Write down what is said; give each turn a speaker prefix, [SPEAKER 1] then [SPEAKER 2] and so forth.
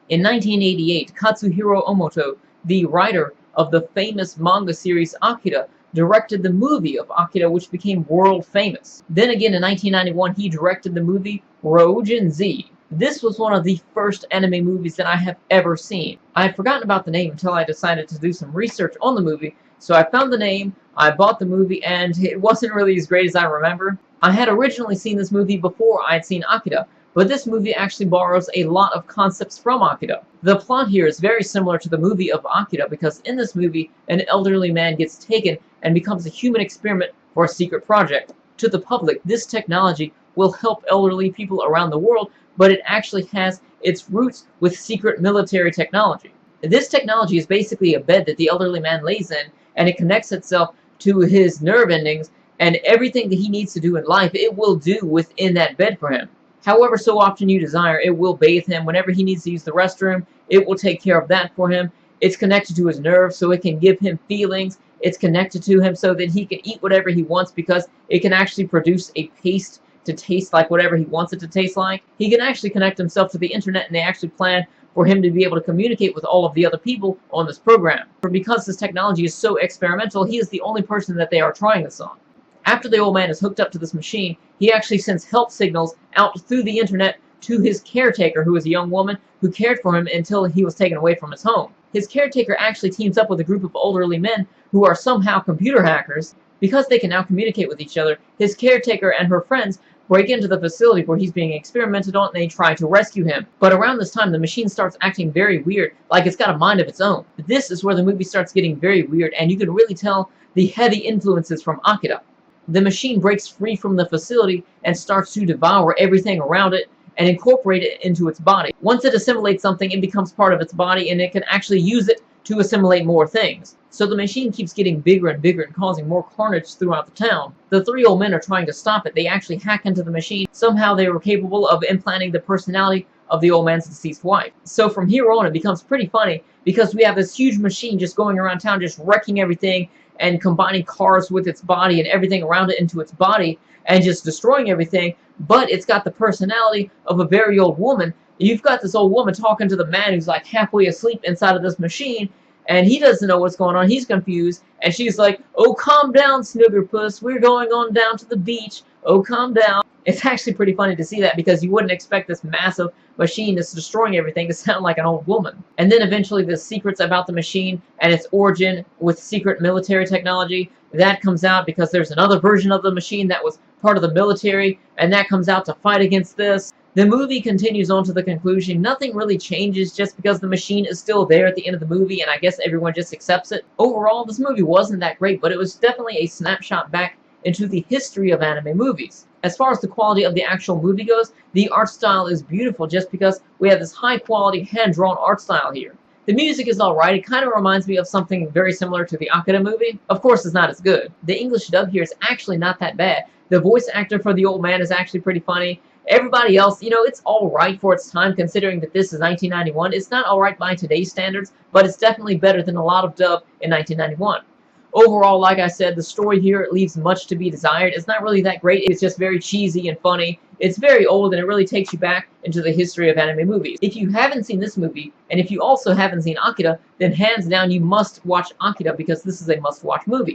[SPEAKER 1] In 1988, Katsuhiro Omoto, the writer of the famous manga series Akira, directed the movie of Akira, which became world famous. Then again in 1991, he directed the movie Roujin Z. This was one of the first anime movies that I have ever seen. I had forgotten about the name until I decided to do some research on the movie, so I found the name, I bought the movie, and it wasn't really as great as I remember. I had originally seen this movie before I had seen Akira, but this movie actually borrows a lot of concepts from Akira. The plot here is very similar to the movie of Akira because in this movie, an elderly man gets taken and becomes a human experiment for a secret project. To the public, this technology will help elderly people around the world, but it actually has its roots with secret military technology. This technology is basically a bed that the elderly man lays in, and it connects itself to his nerve endings, and everything that he needs to do in life, it will do within that bed for him. However so often you desire, it will bathe him. Whenever he needs to use the restroom, it will take care of that for him. It's connected to his nerves so it can give him feelings. It's connected to him so that he can eat whatever he wants because it can actually produce a paste to taste like whatever he wants it to taste like. He can actually connect himself to the internet, and they actually plan for him to be able to communicate with all of the other people on this program. Because this technology is so experimental, he is the only person that they are trying this on. After the old man is hooked up to this machine, he actually sends help signals out through the internet to his caretaker, who is a young woman who cared for him until he was taken away from his home. His caretaker actually teams up with a group of elderly men who are somehow computer hackers. Because they can now communicate with each other, his caretaker and her friends break into the facility where he's being experimented on, and they try to rescue him. But around this time, the machine starts acting very weird, like it's got a mind of its own. This is where the movie starts getting very weird, and you can really tell the heavy influences from Akira. The machine breaks free from the facility and starts to devour everything around it and incorporate it into its body. Once it assimilates something, it becomes part of its body, and it can actually use it to assimilate more things. So the machine keeps getting bigger and bigger and causing more carnage throughout the town. The three old men are trying to stop it. They actually hack into the machine. Somehow they were capable of implanting the personality of the old man's deceased wife. So from here on, it becomes pretty funny because we have this huge machine just going around town, just wrecking everything and combining cars with its body and everything around it into its body and just destroying everything, but it's got the personality of a very old woman. You've got this old woman talking to the man who's like halfway asleep inside of this machine, and he doesn't know what's going on. He's confused, and she's like, "Oh, calm down, Snoogerpuss. We're going on down to the beach. Oh, calm down." It's actually pretty funny to see that because you wouldn't expect this massive machine that's destroying everything to sound like an old woman. And then eventually the secrets about the machine and its origin with secret military technology, that comes out because there's another version of the machine that was part of the military, and that comes out to fight against this. The movie continues on to the conclusion. Nothing really changes just because the machine is still there at the end of the movie, and I guess everyone just accepts it. Overall, this movie wasn't that great, but it was definitely a snapshot back into the history of anime movies. As far as the quality of the actual movie goes, the art style is beautiful just because we have this high quality hand-drawn art style here. The music is alright. It kind of reminds me of something very similar to the Akira movie. Of course, it's not as good. The English dub here is actually not that bad. The voice actor for the old man is actually pretty funny. Everybody else, you know, it's alright for its time considering that this is 1991. It's not alright by today's standards, but it's definitely better than a lot of dub in 1991. Overall, like I said, the story here, it leaves much to be desired. It's not really that great. It's just very cheesy and funny. It's very old, and it really takes you back into the history of anime movies. If you haven't seen this movie, and if you also haven't seen Akira, then hands down you must watch Akira because this is a must-watch movie.